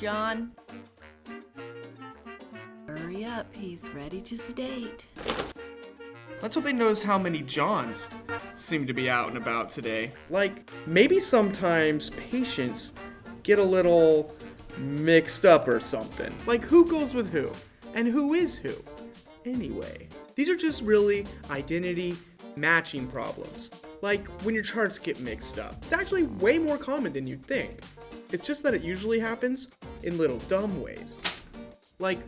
John. Hurry up, he's ready to sedate. Let's hope they notice how many Johns seem to be out and about today. Like, maybe sometimes patients get a little mixed up or something. Like, who goes with who? And who is who? Anyway, these are just really identity matching problems. Like when your charts get mixed up. It's actually way more common than you'd think. It's just that it usually happens in little dumb ways. Like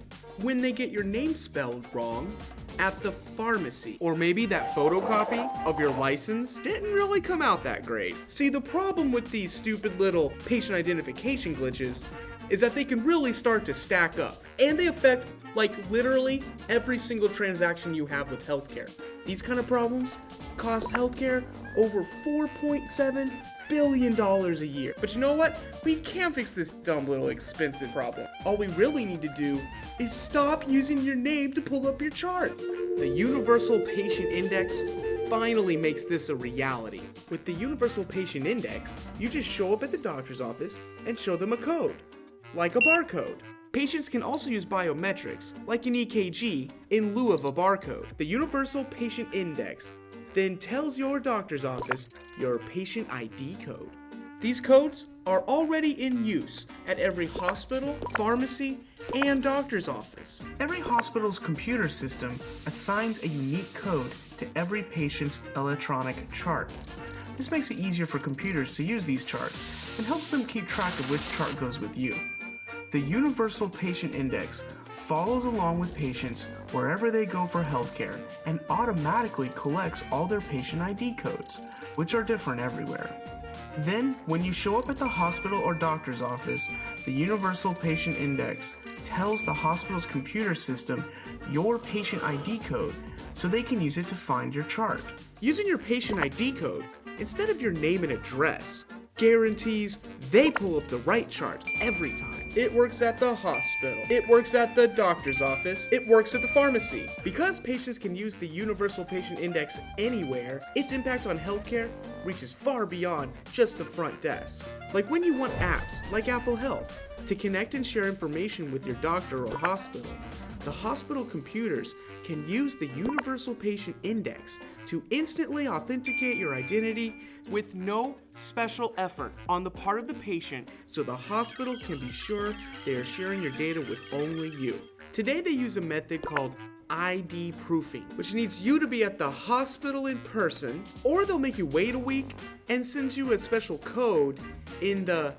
when they get your name spelled wrong at the pharmacy. Or maybe that photocopy of your license didn't really come out that great. See, the problem with these stupid little patient identification glitches is that they can really start to stack up. And they affect, like, literally every single transaction you have with healthcare. These kind of problems cost healthcare over $4.7 billion a year. But you know what? We can't fix this dumb little expensive problem. All we really need to do is stop using your name to pull up your chart. The Universal Patient Index finally makes this a reality. With the Universal Patient Index, you just show up at the doctor's office and show them a code, like a barcode. Patients can also use biometrics, like an EKG, in lieu of a barcode. The Universal Patient Index then tells your doctor's office your patient ID code. These codes are already in use at every hospital, pharmacy, and doctor's office. Every hospital's computer system assigns a unique code to every patient's electronic chart. This makes it easier for computers to use these charts and helps them keep track of which chart goes with you. The Universal Patient Index follows along with patients wherever they go for healthcare and automatically collects all their patient ID codes, which are different everywhere. Then, when you show up at the hospital or doctor's office, the Universal Patient Index tells the hospital's computer system your patient ID code so they can use it to find your chart. Using your patient ID code instead of your name and address guarantees they pull up the right chart every time. It works at the hospital. It works at the doctor's office. It works at the pharmacy. Because patients can use the Universal Patient Index anywhere, its impact on healthcare reaches far beyond just the front desk. Like when you want apps like Apple Health to connect and share information with your doctor or hospital, the hospital computers can use the Universal Patient Index to instantly authenticate your identity with no special effort on the part of the patient, so the hospital can be sure they are sharing your data with only you. Today they use a method called ID proofing, which needs you to be at the hospital in person, or they'll make you wait a week and send you a special code in the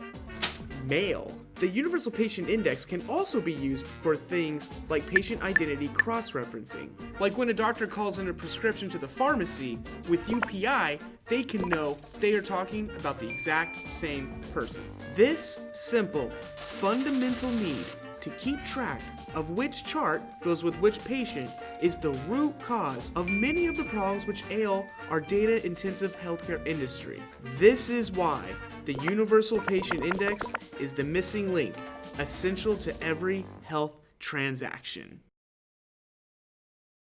mail. The Universal Patient Index can also be used for things like patient identity cross-referencing. Like when a doctor calls in a prescription to the pharmacy with UPI, they can know they are talking about the exact same person. This simple, fundamental need to keep track of which chart goes with which patient is the root cause of many of the problems which ail our data-intensive healthcare industry. This is why the Universal Patient Index is the missing link, essential to every health transaction.